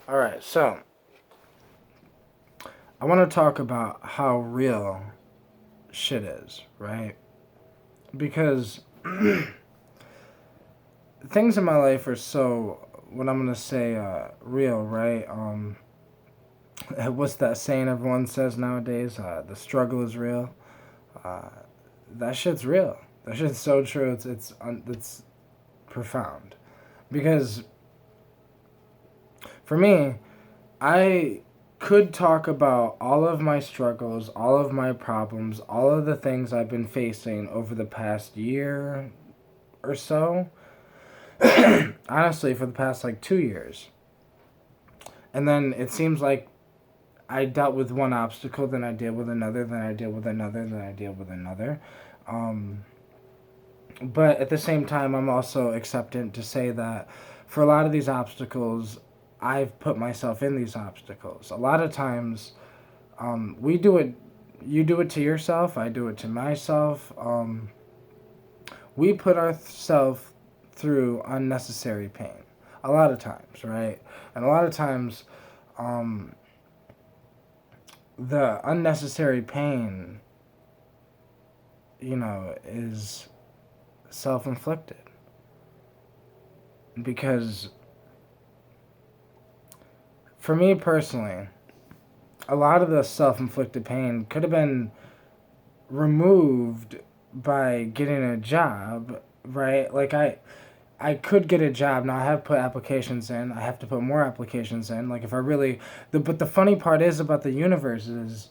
All right, so I want to talk about how real shit is, right? Because things in my life are so, what I'm gonna say, real, right? What's that saying everyone says nowadays? The struggle is real. Uh, that shit's real. That shit's so true. It's profound. Because for me, I could talk about all of my struggles, all of my problems, all of the things I've been facing over the past year or so. Honestly, for the past like 2 years. And then it seems like I dealt with one obstacle, then I deal with another, then I deal with another, then I deal with another. Um, but at the same time, I'm also acceptant to say that for a lot of these obstacles, I've put myself in these obstacles. A lot of times, we do it, you do it to yourself, I do it to myself. We put ourselves through unnecessary pain. A lot of times, right? And a lot of times, um, the unnecessary pain, is self inflicted. Because for me personally, a lot of the self inflicted pain could have been removed by getting a job, right? Like I could get a job. Now I have put applications in. I have to put more applications in. Like if I really but the funny part is about the universe is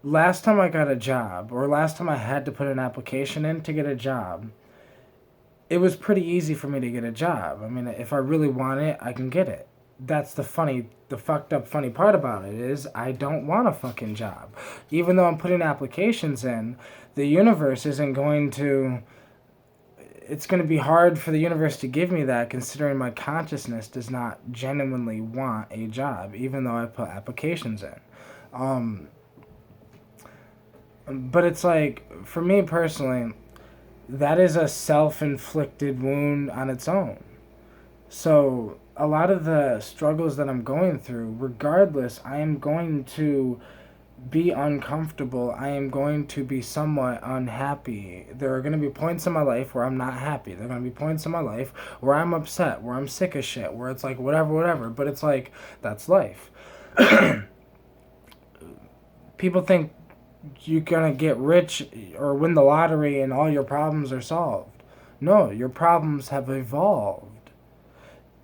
last time I got a job or last time I had to put an application in to get a job, it was pretty easy for me to get a job. I mean, if I really want it, I can get it. That's the fucked up funny part about it is I don't want a fucking job. Even though I'm putting applications in, the universe isn't going to, it's going to be hard for the universe to give me that considering my consciousness does not genuinely want a job, even though I put applications in. Um, but it's like, for me personally, that is a self-inflicted wound on its own. So a lot of the struggles that I'm going through, regardless, I am going to be uncomfortable. I am going to be somewhat unhappy. There are going to be points in my life where I'm not happy. There are going to be points in my life where I'm upset, where I'm sick of shit, where it's like whatever, whatever. But it's like, that's life. People think you're going to get rich or win the lottery and all your problems are solved. No, your problems have evolved.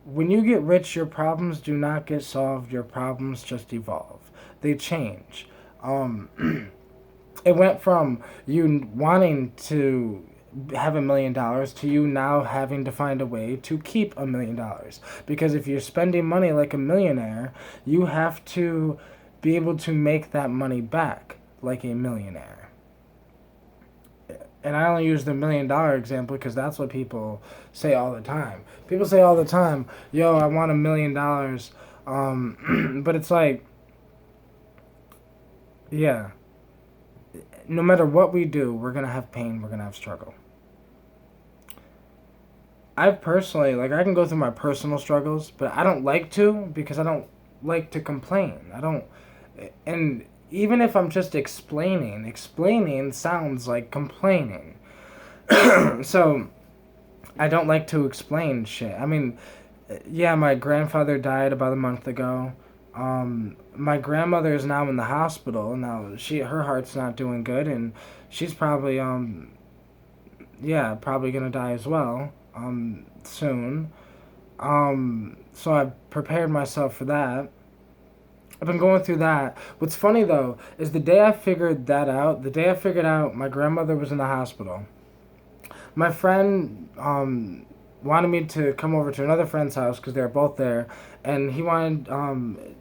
When you get rich, your problems do not get solved. Your problems just evolve. They change. It went from you wanting to have $1 million to you now having to find a way to keep $1 million. Because if you're spending money like a millionaire, you have to be able to make that money back like a millionaire. And I only use the $1 million example because that's what people say all the time. People say all the time, yo, I want $1 million. But it's like, yeah, no matter what we do, we're going to have pain, we're going to have struggle. I personally, like, I can go through my personal struggles, but I don't like to because I don't like to complain. I don't, and even if I'm just explaining sounds like complaining. So, I don't like to explain shit. I mean, yeah, my grandfather died about a month ago. My grandmother is now in the hospital. Now, her heart's not doing good, and she's probably, yeah, probably gonna die as well, soon. So I've prepared myself for that. I've been going through that. What's funny though is the day I figured that out, the day I figured out my grandmother was in the hospital, my friend wanted me to come over to another friend's house because they were both there, and he wanted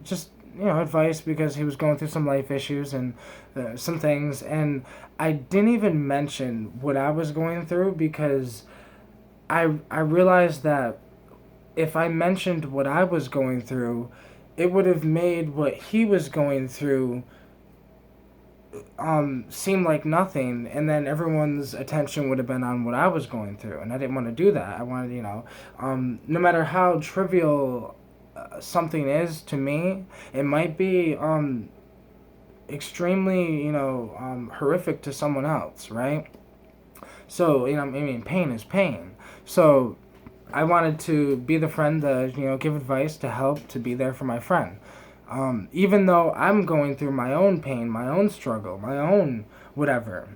just advice because he was going through some life issues and some things, and I didn't even mention what I was going through because I realized that if I mentioned what I was going through, it would have made what he was going through seem like nothing, and then everyone's attention would have been on what I was going through, and I didn't want to do that. I wanted, no matter how trivial something is to me, it might be extremely, horrific to someone else, right? So, I mean, pain is pain. So, I wanted to be the friend to, give advice, to help, to be there for my friend. Even though I'm going through my own pain, my own struggle, my own whatever.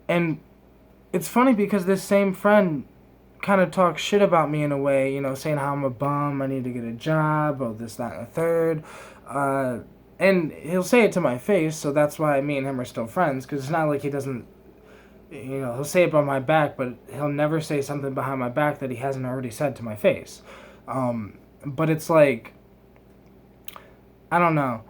And it's funny because this same friend kind of talks shit about me in a way, saying how I'm a bum, I need to get a job, oh, this, that, and the third. And he'll say it to my face, so that's why me and him are still friends, because it's not like he doesn't, he'll say it behind my back, but he'll never say something behind my back that he hasn't already said to my face. But it's like, I don't know.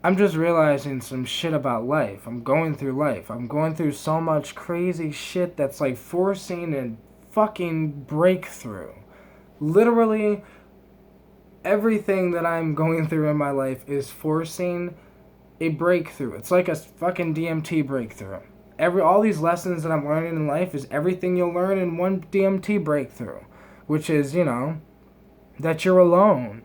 I'm just realizing some shit about life. I'm going through life. I'm going through so much crazy shit that's like forcing a fucking breakthrough. Literally, everything that I'm going through in my life is forcing a breakthrough. It's like a fucking DMT breakthrough. All these lessons that I'm learning in life is everything you'll learn in one DMT breakthrough, which is, that you're alone,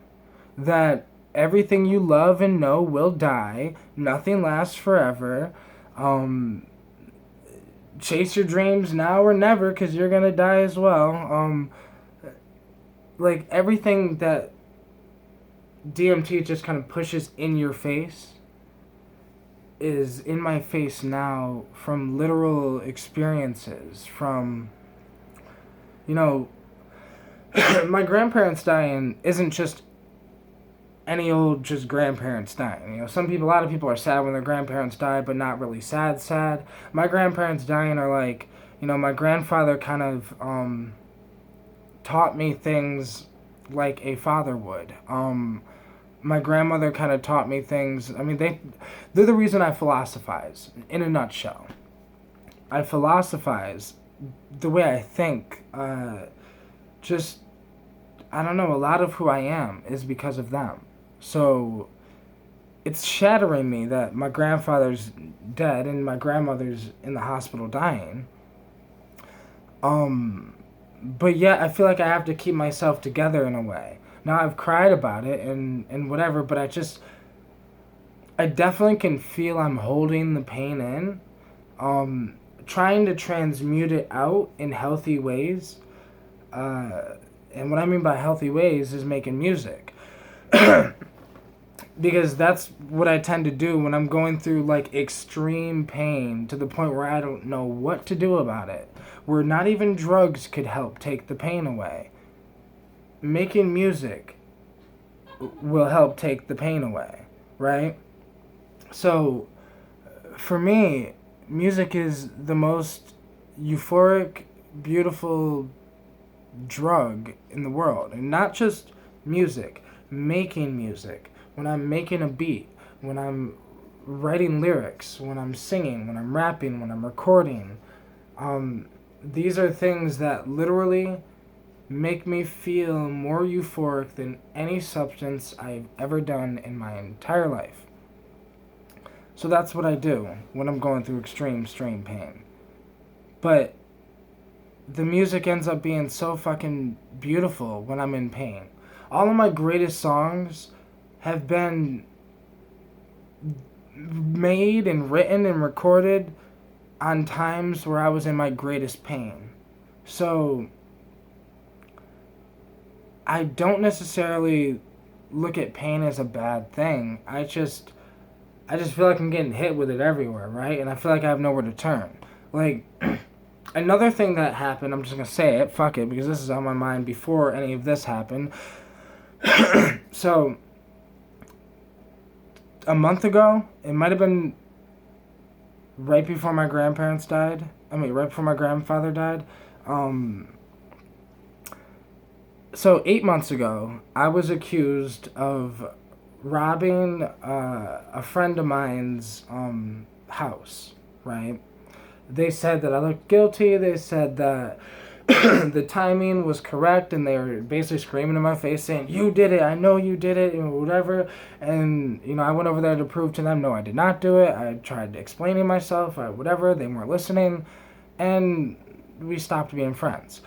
that everything you love and know will die, nothing lasts forever. Chase your dreams now or never, because you're gonna die as well. Like everything that DMT just kind of pushes in your face is in my face now from literal experiences, from, my grandparents dying isn't just any old just grandparents dying. A lot of people are sad when their grandparents die, but not really sad. My grandparents dying are like, my grandfather kind of taught me things like a father would. My grandmother kind of taught me things. I mean, they're the reason I philosophize, in a nutshell. I philosophize the way I think. I don't know, a lot of who I am is because of them. So it's shattering me that my grandfather's dead and my grandmother's in the hospital dying. But yet I feel like I have to keep myself together in a way. Now I've cried about it and whatever, but I definitely can feel I'm holding the pain in. Trying to transmute it out in healthy ways. And what I mean by healthy ways is making music. Because that's what I tend to do when I'm going through like extreme pain to the point where I don't know what to do about it. Where not even drugs could help take the pain away. Making music will help take the pain away, right? So, for me, music is the most euphoric, beautiful drug in the world. And not just music, making music. When I'm making a beat, when I'm writing lyrics, when I'm singing, when I'm rapping, when I'm recording. These are things that literally make me feel more euphoric than any substance I've ever done in my entire life. So that's what I do when I'm going through extreme pain. But the music ends up being so fucking beautiful when I'm in pain. All of my greatest songs have been made and written and recorded on times where I was in my greatest pain. So I don't necessarily look at pain as a bad thing. I just feel like I'm getting hit with it everywhere, right? And I feel like I have nowhere to turn. Like, another thing that happened, I'm just going to say it, fuck it, because this is on my mind before any of this happened. So, a month ago, it might have been right before my grandparents died. Right before my grandfather died. So 8 months ago, I was accused of robbing a friend of mine's house, right? They said that I looked guilty. They said that the timing was correct, and they were basically screaming in my face saying, "You did it, I know you did it," whatever. And, I went over there to prove to them, no, I did not do it. I tried explaining myself, whatever. They weren't listening, and we stopped being friends.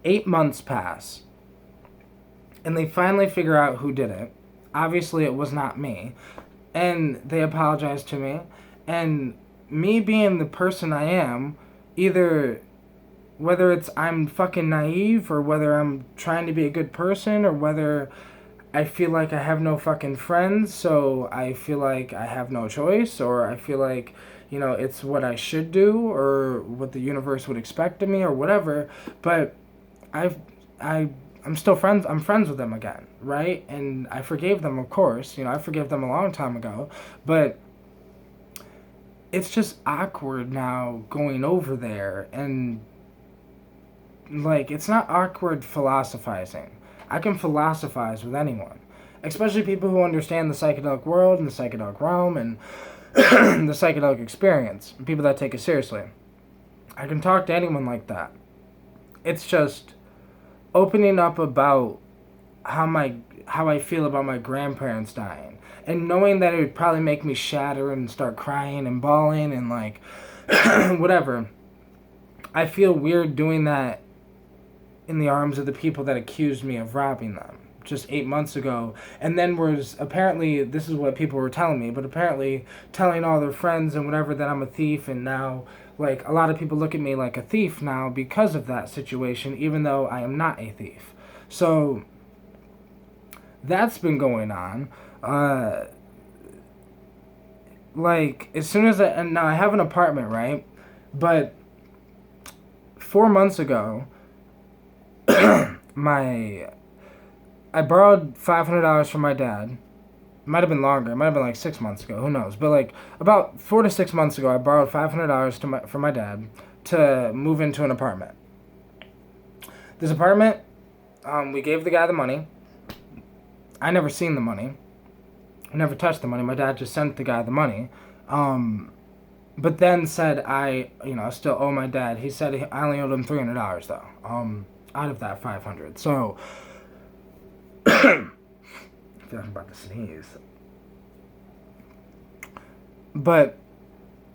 8 months pass. And they finally figure out who did it. Obviously, it was not me. And they apologize to me. And me being the person I am, either whether it's I'm fucking naive or whether I'm trying to be a good person or whether I feel like I have no fucking friends, so I feel like I have no choice, or I feel like, it's what I should do or what the universe would expect of me or whatever. But I've I I'm still friends. I'm friends with them again, right? And I forgave them, of course. I forgave them a long time ago, but it's just awkward now going over there and like it's not awkward philosophizing. I can philosophize with anyone, especially people who understand the psychedelic world and the psychedelic realm and the psychedelic experience, people that take it seriously. I can talk to anyone like that. It's just opening up about how I feel about my grandparents dying and knowing that it would probably make me shatter and start crying and bawling and like whatever. I feel weird doing that in the arms of the people that accused me of robbing them just 8 months ago, and then was apparently, this is what people were telling me, but apparently telling all their friends and whatever that I'm a thief, and now like a lot of people look at me like a thief now because of that situation, even though I am not a thief. So that's been going on. Like as soon as and now I have an apartment, right? But 4 months ago, I borrowed $500 from my dad. It might have been longer. It might have been like 6 months ago. Who knows? But like about 4 to 6 months ago, I borrowed $500 from my dad to move into an apartment. This apartment, we gave the guy the money. I never seen the money. I never touched the money. My dad just sent the guy the money. But then said I still owe my dad. He said I only owed him $300 though. Out of that 500. So I feel like I'm about to sneeze. But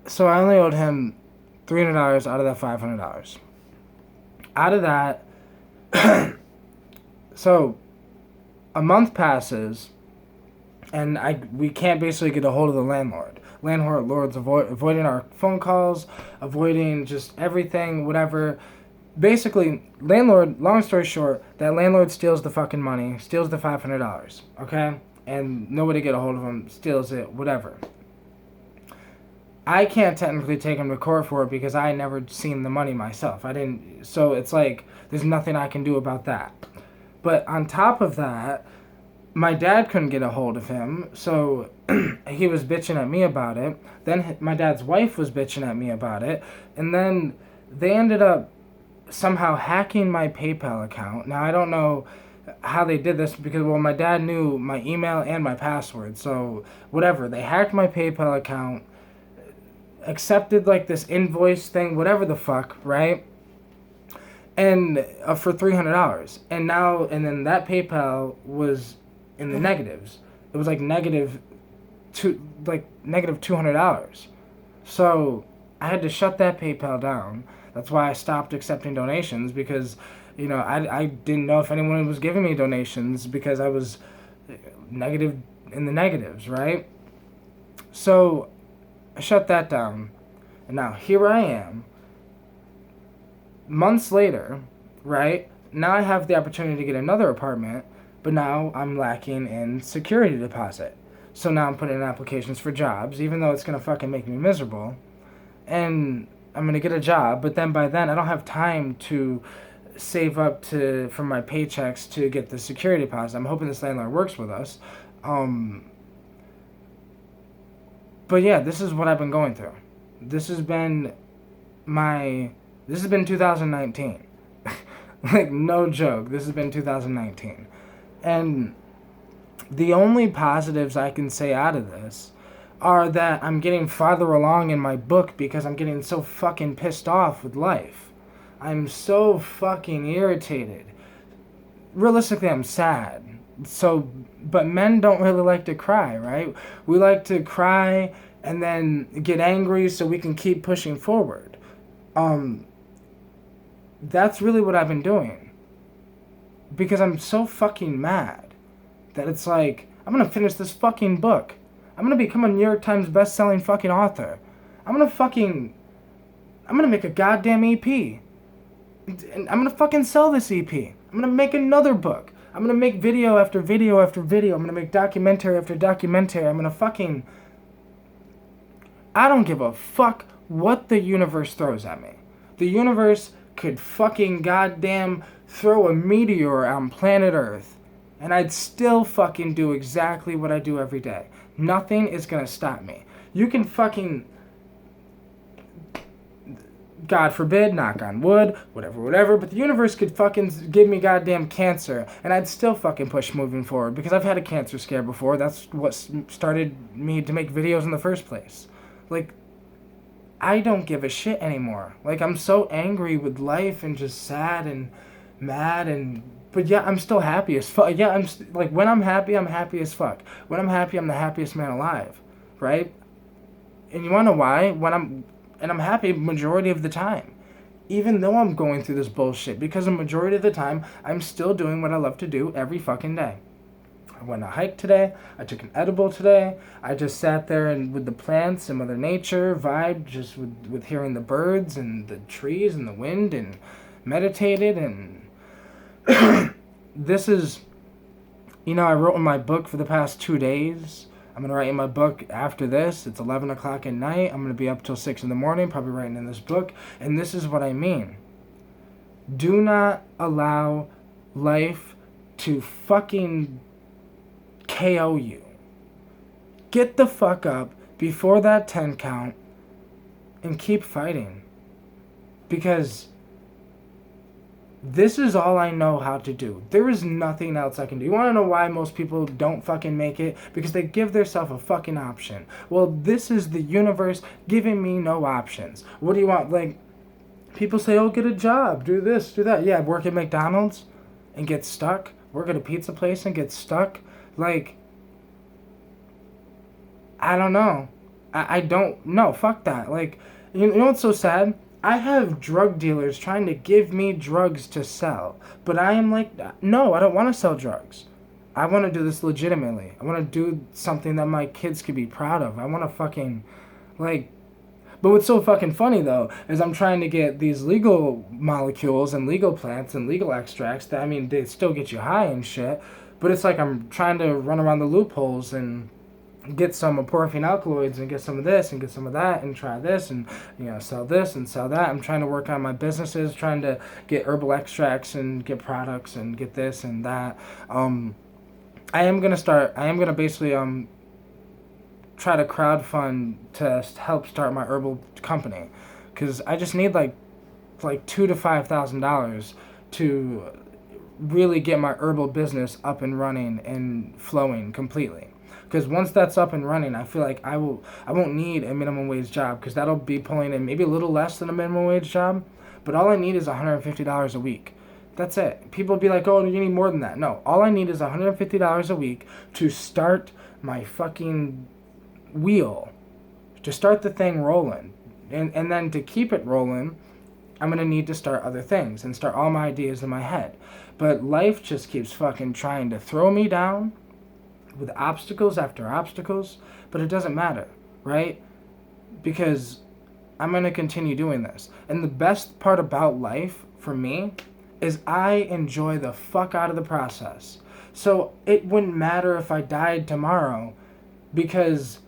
so I only owed him $300 out of that $500. Out of that, so a month passes, and we can't basically get a hold of the landlord. Landlord's avoiding our phone calls, avoiding just everything, whatever. Basically, landlord, long story short, that landlord steals the fucking money, steals the $500, okay? And nobody get a hold of him, steals it, whatever. I can't technically take him to court for it because I never seen the money myself. So it's like, there's nothing I can do about that. But on top of that, my dad couldn't get a hold of him, so he was bitching at me about it. Then my dad's wife was bitching at me about it, and then they ended up somehow hacking my PayPal account. Now, I don't know how they did this because, well, my dad knew my email and my password, so whatever. They hacked my PayPal account, accepted, like, this invoice thing, whatever the fuck, right? And for $300. And then that PayPal was in the negatives. It was, like, negative $200. So I had to shut that PayPal down. That's why I stopped accepting donations because, I didn't know if anyone was giving me donations because I was negative in the negatives, right? So I shut that down. And now here I am, months later, right? Now I have the opportunity to get another apartment, but now I'm lacking in security deposit. So now I'm putting in applications for jobs, even though it's going to fucking make me miserable. And I'm going to get a job, but then by then I don't have time to save up from my paychecks to get the security deposit. I'm hoping this landlord works with us. But yeah, this is what I've been going through. This has been 2019. Like, no joke. This has been 2019. And the only positives I can say out of this are that I'm getting farther along in my book because I'm getting so fucking pissed off with life. I'm so fucking irritated. Realistically, I'm sad. But men don't really like to cry, right? We like to cry and then get angry so we can keep pushing forward. That's really what I've been doing. because I'm so fucking mad that it's like, I'm gonna finish this fucking book. I'm gonna become a New York Times best-selling fucking author. I'm gonna make a goddamn EP. And I'm gonna fucking sell this EP. I'm gonna make another book. I'm gonna make video after video after video. I'm gonna make documentary after documentary. I'm gonna fucking... I don't give a fuck what the universe throws at me. The universe could fucking goddamn throw a meteor on planet Earth, and I'd still fucking do exactly what I do every day. Nothing is gonna stop me. You can fucking... God forbid, knock on wood, whatever, but the universe could fucking give me goddamn cancer, and I'd still fucking push moving forward, because I've had a cancer scare before. That's what started me to make videos in the first place. Like, I don't give a shit anymore. Like, I'm so angry with life and just sad and mad but yeah, I'm still happy as fuck. Yeah, like, when I'm happy as fuck. When I'm happy, I'm the happiest man alive, right? And you wanna know why? I'm happy majority of the time. Even though I'm going through this bullshit. Because the majority of the time, I'm still doing what I love to do every fucking day. I went on a hike today. I took an edible today. I just sat there and with the plants and Mother Nature, vibed just with hearing the birds and the trees and the wind and meditated. And this is, I wrote in my book for the past 2 days. I'm going to write in my book after this. It's 11 o'clock at night. I'm going to be up till 6 in the morning, probably writing in this book. And this is what I mean. Do not allow life to fucking KO you. Get the fuck up before that 10 count and keep fighting. Because this is all I know how to do. There is nothing else I can do. You want to know why most people don't fucking make it? Because they give themselves a fucking option. Well, this is the universe giving me no options. What do you want? Like, people say, oh, get a job, do this, do that. Yeah, work at McDonald's and get stuck. Work at a pizza place and get stuck. Like, I don't know. I don't know. Fuck that. Like, you know what's so sad? I have drug dealers trying to give me drugs to sell. But I am like, no, I don't want to sell drugs. I want to do this legitimately. I want to do something that my kids could be proud of. I want to fucking, like... But what's so fucking funny, though, is I'm trying to get these legal molecules and legal plants and legal extracts that, they still get you high and shit. But it's like I'm trying to run around the loopholes and get some porphine alkaloids and get some of this and get some of that and try this and sell this and sell that. I'm trying to work on my businesses, trying to get herbal extracts and get products and get this and that. I am gonna basically try to crowdfund to help start my herbal company, because I just need like $2,000 to $5,000 to really get my herbal business up and running and flowing completely. Because once that's up and running, I feel like I won't need a minimum wage job, because that'll be pulling in maybe a little less than a minimum wage job. But all I need is $150 a week. That's it. People be like, oh, you need more than that. No, all I need is $150 a week to start my fucking wheel, to start the thing rolling. And then to keep it rolling, I'm going to need to start other things and start all my ideas in my head. But life just keeps fucking trying to throw me down with obstacles after obstacles, but it doesn't matter, right? Because I'm going to continue doing this. And the best part about life, for me, is I enjoy the fuck out of the process. So it wouldn't matter if I died tomorrow, because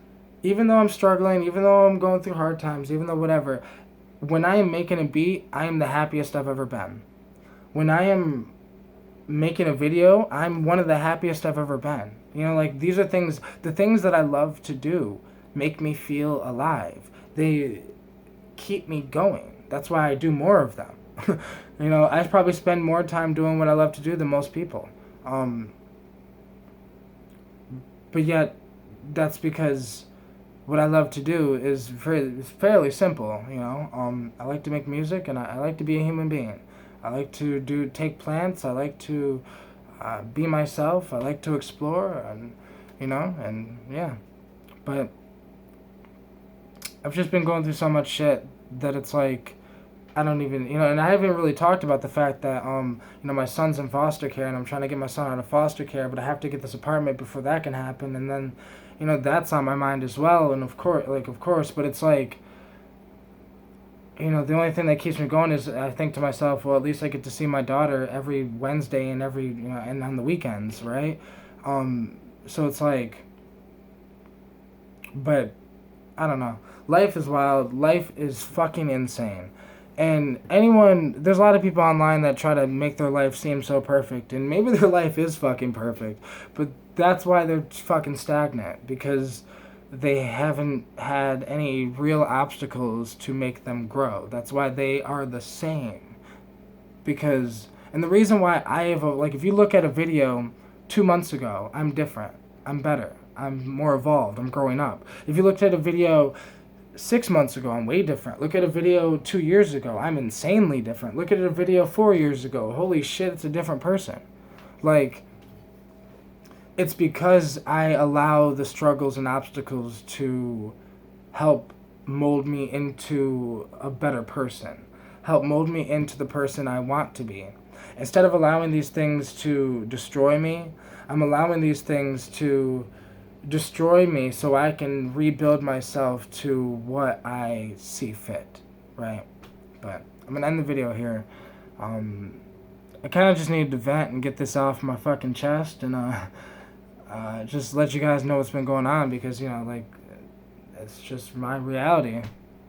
even though I'm struggling, even though I'm going through hard times, even though whatever, when I am making a beat, I am the happiest I've ever been. When I am making a video, I'm one of the happiest I've ever been. Like, these are things, the things that I love to do make me feel alive. They keep me going. That's why I do more of them. I probably spend more time doing what I love to do than most people. But yet, that's because what I love to do is fairly simple, I like to make music, and I like to be a human being. I like to take plants. I like to be myself. I like to explore, and yeah. But I've just been going through so much shit that it's like, I don't even, and I haven't really talked about the fact that, my son's in foster care and I'm trying to get my son out of foster care, but I have to get this apartment before that can happen. And then, that's on my mind as well. And of course, but it's like, the only thing that keeps me going is I think to myself, well, at least I get to see my daughter every Wednesday and and on the weekends, right? So it's like, but I don't know. Life is wild. Life is fucking insane. And there's a lot of people online that try to make their life seem so perfect, and maybe their life is fucking perfect, but that's why they're fucking stagnant, because they haven't had any real obstacles to make them grow. That's why they are the same. And the reason why if you look at a video 2 months ago, I'm different. I'm better. I'm more evolved. I'm growing up. If you looked at a video 6 months ago, I'm way different. Look at a video 2 years ago, I'm insanely different. Look at a video 4 years ago, holy shit, it's a different person. Like, it's because I allow the struggles and obstacles to help mold me into a better person, help mold me into the person I want to be. Instead of allowing these things to destroy me, I'm allowing these things to destroy me so I can rebuild myself to what I see fit, right? But I'm gonna end the video here. I kind of just needed to vent and get this off my fucking chest, and just let you guys know what's been going on, because it's just my reality,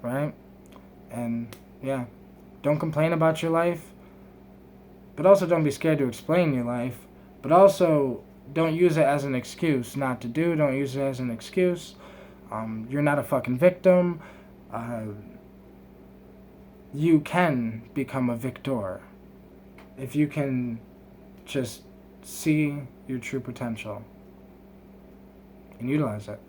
right? And yeah, don't complain about your life, but also don't be scared to explain your life, but also don't use it as an excuse not to do. Don't use it as an excuse. You're not a fucking victim. You can become a victor if you can just see your true potential and utilize it.